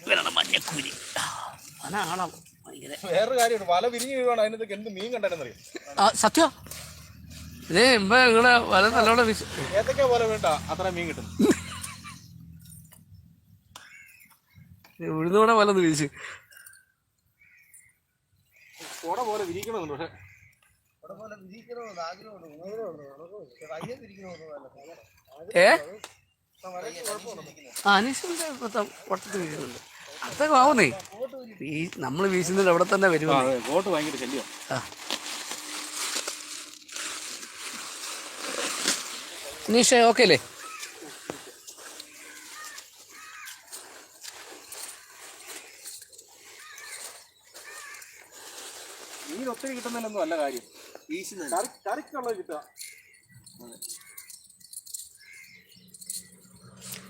ഇവരാണ് മഞ്ഞക്കൂരി. ആണോ വേറൊരു കാര്യമാണ്, വല വിരിഞ്ഞ് വീഴാണ്. അതിനകത്ത് എന്ത് മീൻ കണ്ടായിരുന്നറിയാം. സത്യം. ഇതേ ഇപ്പൊ നിങ്ങളെ വല നല്ലോണം ഏതൊക്കെ പോലെ വേണ്ട അത്ര മീൻ കിട്ടും. ഉഴുന്നോടെ വല വീശ് കുട പോലെ വിരിക്കണമെന്നുണ്ട്. പക്ഷെ അനീഷിന്റെ പൊട്ടത്ത് വീഴുന്നുണ്ട്. അതൊക്കെ ആവുന്നേ. നമ്മൾ വീശുന്നത് അവിടെ തന്നെ വരും. ബോട്ട് ഭയങ്കര ശല്യം. അനീഷേ ഓക്കെ അല്ലേ? മീൻ ഒത്തിരി കിട്ടുന്നതിലൊന്നും അല്ല കാര്യം. കറിക്കുള്ളത് കിട്ടുക.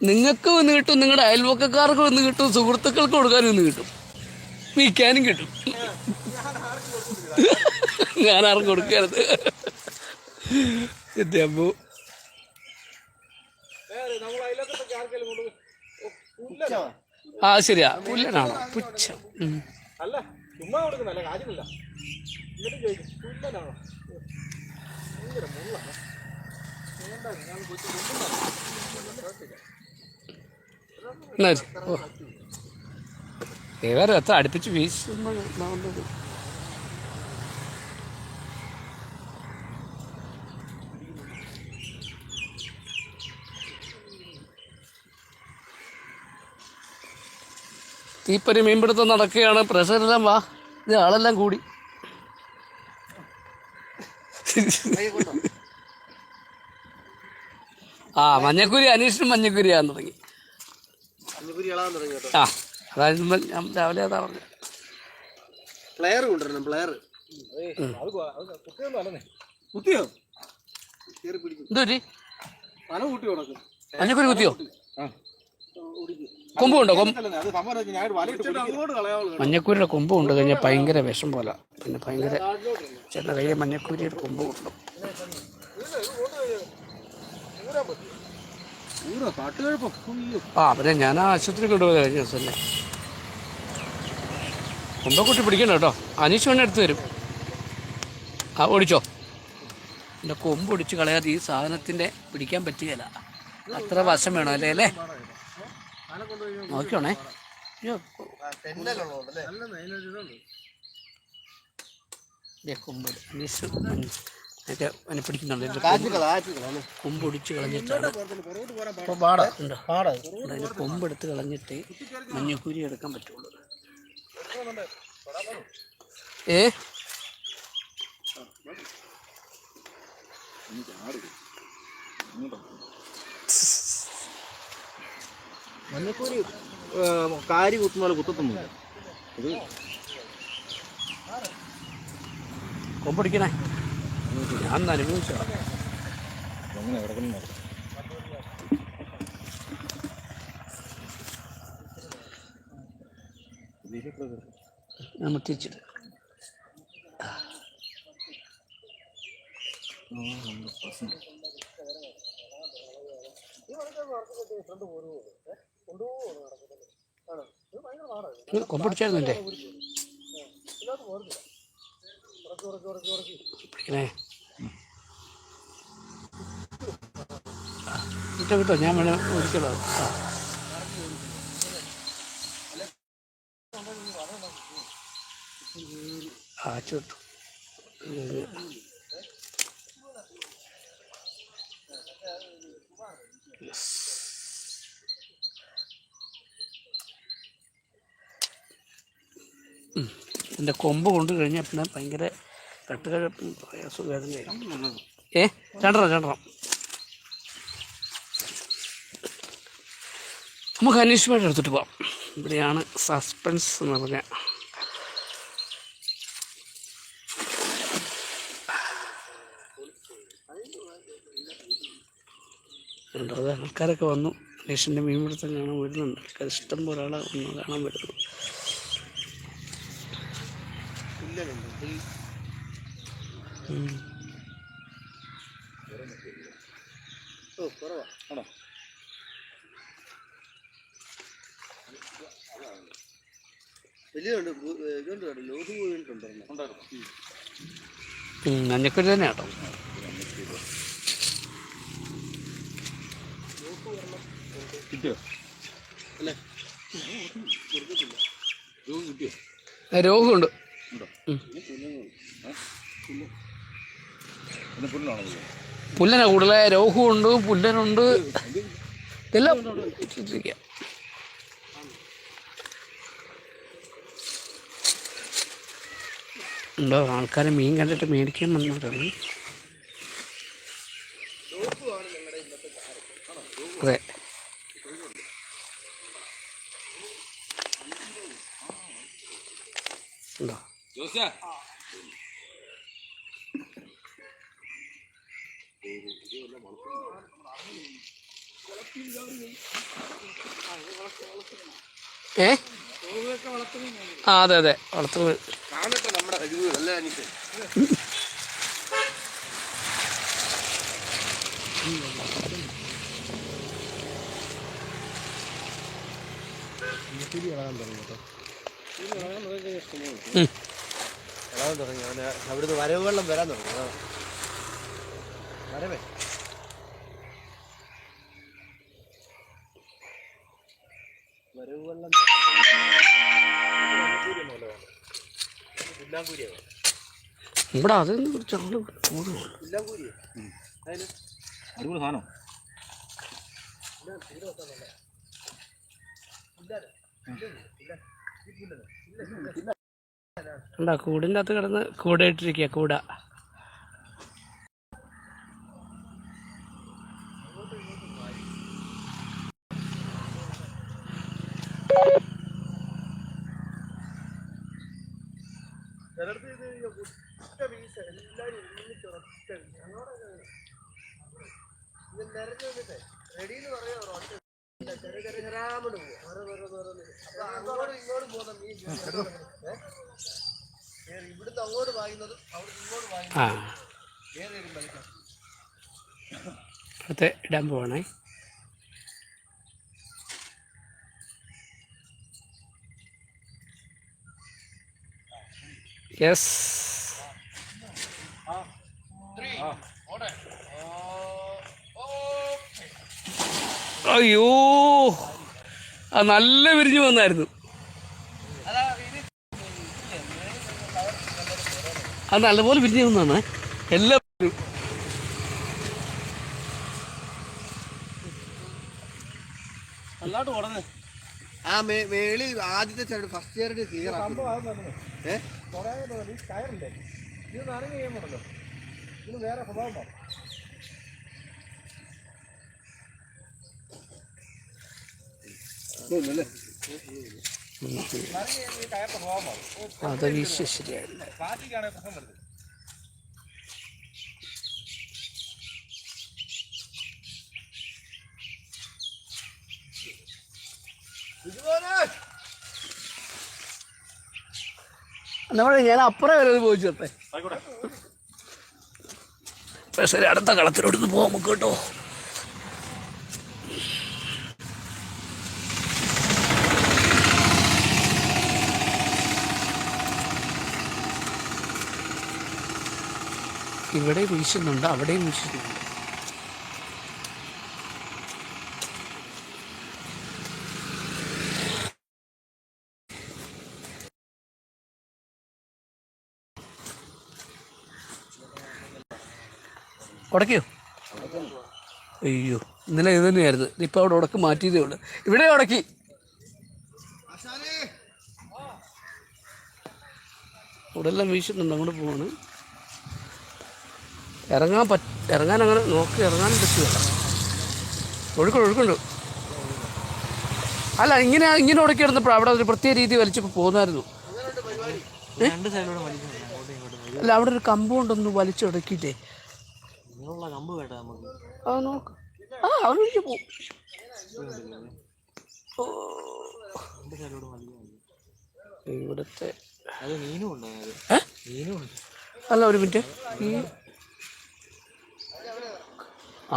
നിങ്ങൾക്ക് വന്ന് കിട്ടും, നിങ്ങളുടെ അയൽവക്കക്കാർക്ക് വന്ന് കിട്ടും, സുഹൃത്തുക്കൾക്ക് കൊടുക്കാനും വന്ന് കിട്ടും, വിൽക്കാനും കിട്ടും. ഞാൻ ആർക്കും കൊടുക്കരുത്. അമ്മു ശരിയാ. പുല്ലനാണോ? പുച്ഛം. അല്ല, ചുമ്മാ കൊടുക്കുന്നല്ല, കാര്യമില്ല. പുല്ലനാണോ? ഭയങ്കര മുള്ളാണ്. വേറെ എത്ര അടുപ്പിച്ച് വീശുന്നത്. തീപ്പരി മീൻപിടുത്തം നടക്കുകയാണ്. പ്രഷറെല്ലാം വാ, ഇത് ആളെല്ലാം കൂടി. ആ മഞ്ഞക്കുരി അനീഷിനും മഞ്ഞക്കുരിയാൻ തുടങ്ങി. ആ അതായത് ഞാൻ രാവിലെ അതാ പറഞ്ഞു. പ്ലെയർ കൊണ്ടുവരണം, പ്ലെയർ. എന്തോറ്റി മഞ്ഞക്കുരി കുത്തിയോ? കൊമ്പുണ്ടോ? മഞ്ഞക്കൂരിയുടെ കൊമ്പ് കൊണ്ട് കഴിഞ്ഞാൽ ഭയങ്കര വിഷം പോലെ. പിന്നെ ഭയങ്കര ചേട്ടൻ കയ്യിൽ മഞ്ഞക്കൂരിയുടെ കൊമ്പ് കൊണ്ടു. ആ പിന്നെ ഞാൻ ആ ആശുപത്രി കൊണ്ടുപോയത് കഴിഞ്ഞ ദിവസം തന്നെ. കൊമ്പക്കുട്ടി പിടിക്കണ്ട കേട്ടോ, അനീഷ് വേണേ എടുത്ത് തരും. ആ ഓടിച്ചോ. എൻ്റെ കൊമ്പ് ഒടിച്ച് കളയാതെ ഈ സാധനത്തിൻ്റെ പിടിക്കാൻ പറ്റുകയില്ല. അത്ര വശം വേണം അല്ലേ അല്ലേ? നോക്കിയോണേ. കൊമ്പ് അനീഷ് ഒക്കെ അവനെ പിടിക്കുന്നുണ്ട്. കൊമ്പൊടിച്ച് കളഞ്ഞിട്ടാണ് ഇപ്പോൾ പാടുണ്ട്. അതിന് കൊമ്പെടുത്ത് കളഞ്ഞിട്ട് മഞ്ഞക്കുരി എടുക്കാൻ പറ്റുള്ളൂ. മഞ്ഞക്കൂരി കാരി കുത്തുന്ന കുത്തൊന്നുമില്ല. ഇത് കൊമ്പടിക്കണേ ഞാൻ അനുഭവിച്ചോ. മുട്ടിച്ചിട്ട് കൊമ്പടിച്ചായിരുന്നല്ലേ പിടിക്കണേ. കിട്ടോ കിട്ടോ, ഞാൻ വേണേ ഒരിക്കലോ. ആ ചുട്ടു എൻ്റെ കൊമ്പ് കൊണ്ട് കഴിഞ്ഞാൽ പിന്നെ ഭയങ്കര കട്ടുകഴപ്പും പ്രയാസവേദനയായി. രണ്ടെണ്ണം നമുക്ക് അന്വേഷണമായിട്ട് എടുത്തിട്ട് പോവാം. ഇവിടെയാണ് സസ്പെൻസ് എന്ന് പറഞ്ഞാൽ. അത് ആൾക്കാരൊക്കെ വന്നു അന്വേഷണൻ്റെ മീൻപിടുത്തം കാണാൻ വരുന്നുണ്ട്. ആൾക്കാർ ഇഷ്ടം പോലെ ആളെ വന്ന് കാണാൻ വരുന്നു. മഞ്ഞക്കുരി തന്നെ കേട്ടോ. രോഗമുണ്ട്. പുല്ലനാ കൂടുതൽ. രോഗമുണ്ട്, പുല്ലനുണ്ട്, എല്ലാം ഉണ്ടോ. ആൾക്കാരെ മീൻ കണ്ടിട്ട് മേടിക്കാൻ വന്നവരാണ്. അതെ ഉണ്ടോ. ആ അതെ അതെ വളർത്തുന്നത്. അവിടുന്ന് വരവ് വെള്ളം വരാൻ തുടങ്ങി. വരവേ വരവ് വെള്ളം ഇവിടെ അതൊന്നും കുറിച്ച് അടിപൊളി സാധനം. ഉണ്ടാ കൂടിൻ്റെ അകത്ത് കിടന്ന് കൂടയിട്ടിരിക്കുക കൂട. ആ അപ്പത്തെ ഇടാൻ പോവാണേ. യെസ്. അയ്യോ അത് നല്ല വിരിഞ്ഞു വന്നായിരുന്നു. അത് നല്ലപോലെ വിരിഞ്ഞു വന്നാണ് എല്ലാവരും. നല്ലതായിട്ട് ഉടനെ ആ മേളി ആദ്യത്തെ ചരട് ഫസ്റ്റ് ചരട് ക്ലിയർ കയറില്ലേ ഇത് നനഞ്ഞ് കഴിയുമ്പോഴല്ലോ ഇത് വേറെ സ്വഭാവം മാറും. അത് വിഷയം ശരിയായില്ല. കാറ്റിക്കാണ് പ്രശ്നം വരുന്നത്. ഞാൻ അപ്പുറം വരെ പോയി ചേർത്തെ. ശരി, അടുത്ത കളത്തിലോട്ട് പോവാം നമുക്ക് കേട്ടോ. ഇവിടെ വീശുന്നുണ്ട്, അവിടെയും വീശുന്നുണ്ട്. ഉടക്കിയോ? അയ്യോ, ഇന്നലെ ഇത് തന്നെയായിരുന്നു. ഇപ്പം അവിടെ ഉടക്ക് മാറ്റിയതേ ഉള്ളു. ഇവിടെ ഉടക്കി. ഇവിടെ എല്ലാം വീശുന്നുണ്ട്. അങ്ങോട്ട് പോവാണ്. ഇറങ്ങാൻ അങ്ങനെ നോക്കി ഇറങ്ങാനും പറ്റുമല്ല. ഒഴുക്കുണ്ട്. അല്ല, ഇങ്ങനെ ഉടക്കി ഇടുന്നപ്പോൾ അവിടെ ഒരു പ്രത്യേക രീതി വലിച്ചപ്പോൾ പോകുന്നായിരുന്നു. അല്ല, അവിടെ ഒരു കമ്പൗണ്ടൊന്ന് വലിച്ചുടക്കിയിട്ടേ ആ നോക്ക്. ആ അവിടെ പോവും. ഇവിടുത്തെ അല്ല, ഒരു മിനിറ്റ്.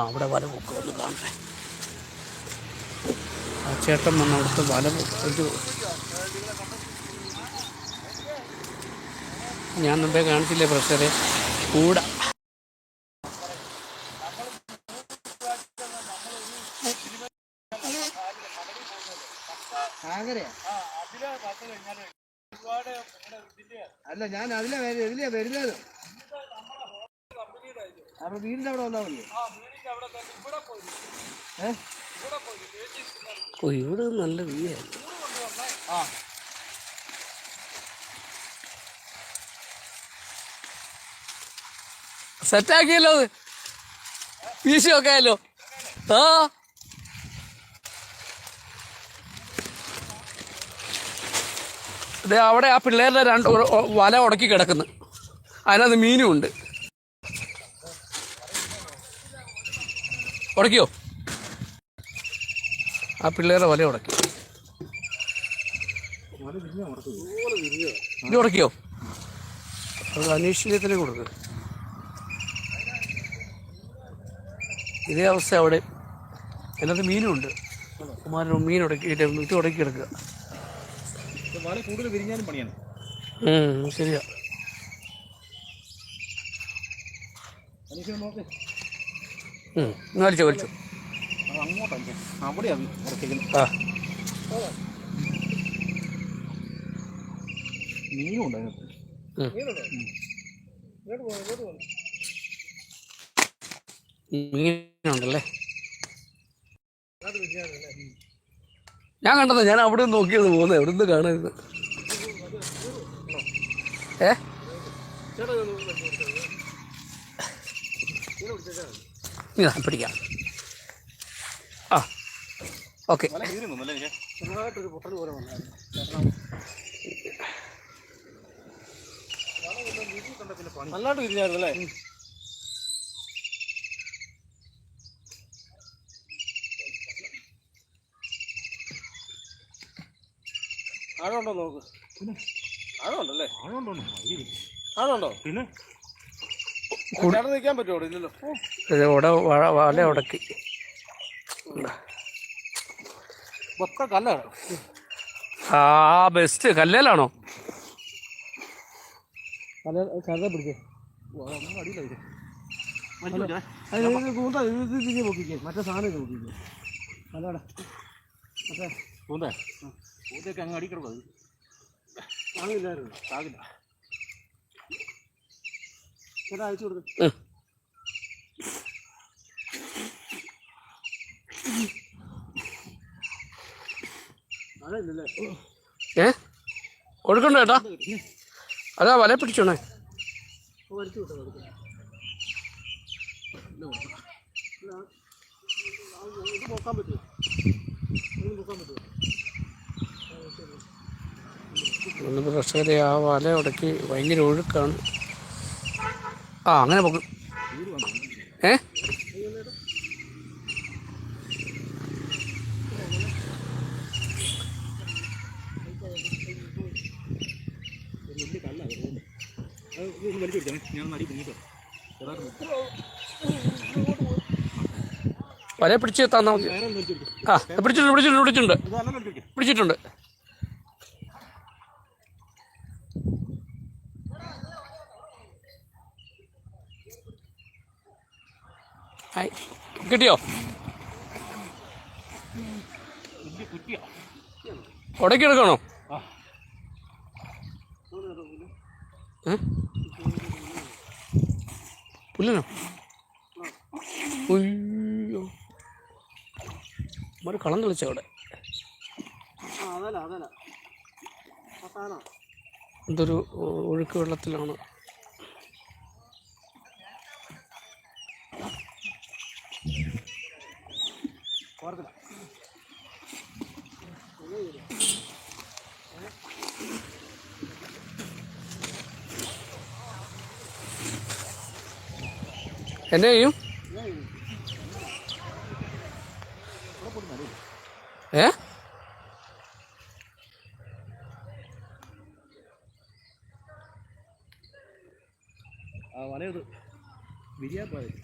അവിടെ വല പൊക്കുമെന്ന് കാണട്ടെ. ആ ചേട്ടൻ വന്ന് അവിടുത്തെ വല പൊക്ക്. ഞാൻ മുമ്പേ കാണിച്ചില്ലേ പ്രഷറെ കൂട. അല്ല, ഞാൻ ഇതിലെ വരുന്നത് അപ്പൊ വീടിന്റെ അവിടെ വന്നാ ഇവിടെ നല്ല വീടായിരുന്നു. സെറ്റാക്കിയല്ലോ, അത് വീശി വെക്കാമല്ലോ. ആ അതെ, അവിടെ ആ പിള്ളേരുടെ വല ഉടക്കി കിടക്കുന്നു. അതിനകത്ത് മീനും ഉണ്ട്. ഉടക്കിയോ? ആ പിള്ളേരുടെ വല ഉടക്കി. ഇത് ഉടക്കിയോ? അത് അന്വേഷണത്തിന് കൊടുക്കുക. ഇതേ അവസ്ഥ അവിടെ. അതിനകത്ത് മീനും ഉണ്ട്. മീൻ ഉടക്കിയിട്ട് ഇത് ഉടക്കി കിടക്കുക. കൂടുതൽ വിരിഞ്ഞാലും പണിയാണ്. ശരിയാ. വലിച്ചോ. അങ്ങോട്ടല്ലേ അവിടെയാണ് ഉറപ്പിക്കുന്നത്. മീനുണ്ട് മീനുണ്ടല്ലേ. ഞാൻ കണ്ടത്, ഞാൻ അവിടെ നിന്ന് നോക്കിയത് പോകുന്നത്, എവിടെ നിന്ന് കാണരുത്. പിടിക്കാം. ആ ഓക്കെ. നല്ലതായിട്ട് വിരിഞ്ഞായിരുന്നല്ലേ? ആഴമുണ്ടോ നോക്ക്. ആഴമുണ്ടല്ലേ? ആഴമുണ്ടോ? പിന്നെ ചേട്ടൻ നിൽക്കാൻ പറ്റുമോ? ഇല്ലല്ലോ. വല ഉടക്കി മൊത്തം കല്ലാണ്. ആ ബെസ്റ്റ്. കല്ലേലാണോ? കല്ല പിടിച്ചേ. മറ്റേ സാധനം നോക്കിക്കേ. അല്ലാടെ മറ്റേ പൂന്തേ പൂന്തയൊക്കെ അങ്ങ് അടിക്കിടക്കും. അത് താങ്ങില്ലായിരുന്നു. താങ്ങില്ല. ചേട്ടാ അയച്ചു കൊടുക്കും. കൊടുക്കണ്ട ചേട്ടാ. അതാ വല പിടിച്ചോണേ. പ്രശ്നത്തെ ആ വല ഉടക്കി ഭയങ്കര ഒഴുക്കാണ്. ആ അങ്ങനെ പൊക്കും. വല പിടിച്ച് തന്നാ മതി. ആ പിടിച്ചിട്ടുണ്ട്. കിട്ടിയോ? ഉടക്കി എടുക്കണോ? പുല്ലനോ? അയ്യോ, ഒരു കളം കളിച്ച അവിടെ. എന്തൊരു ഒഴുക്ക് വെള്ളത്തിലാണ്. എന്നെ ചെയ്യും? വലയത് വിരിയാ പോയത്.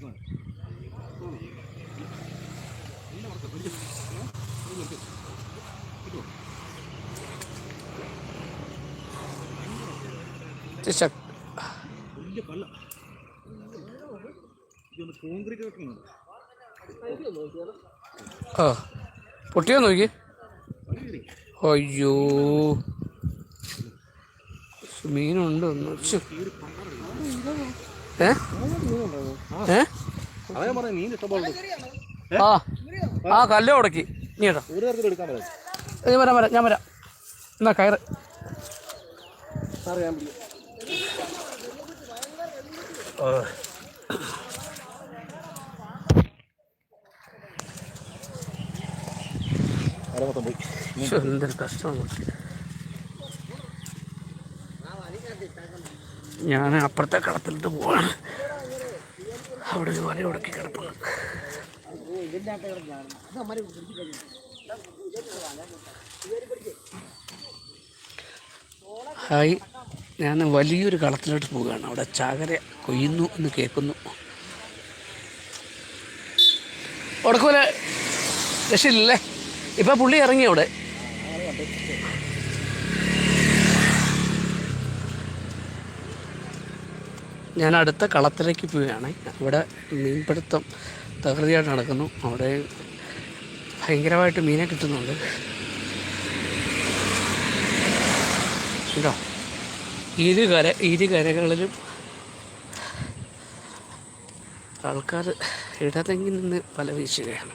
വലിയ പല്ല കോൺക്രീറ്റ് കെട്ടുന്നുണ്ട്. ആ പൊട്ടിയോ നോക്കി. അയ്യോ മീനുണ്ട്. ആ കല്ല ഉടക്കി. നീ കേട്ടോ, ഞാൻ വരാം. എന്നാ കയറ്. എന്തൊരു കഷ്ടമാണ്. ഞാൻ അപ്പുറത്തെ കളത്തിലിട്ട് പോവാണ്. അവിടെ ഒരു വല ഉടക്കി കിടപ്പുണ്ട്. ഹായ്, ഞാൻ വലിയൊരു കളത്തിലോട്ട് പോവുകയാണ്. അവിടെ ചാകര കൊയ്യുന്നു എന്ന് കേൾക്കുന്നു. ഉടക്കുമല്ല, രക്ഷയില്ലല്ലേ? ഇപ്പം പുള്ളി ഇറങ്ങി അവിടെ. ഞാൻ അടുത്ത കളത്തിലേക്ക് പോവുകയാണ്. ഇവിടെ മീൻപിടുത്തം തകൃതിയായിട്ട് നടക്കുന്നു. അവിടെ ഭയങ്കരമായിട്ട് മീനെ കിട്ടുന്നുണ്ട് കേട്ടോ. ഇരു കരകളിലും ആൾക്കാർ ഇടതെങ്ങി നിന്ന് വല വീശുകയാണ്.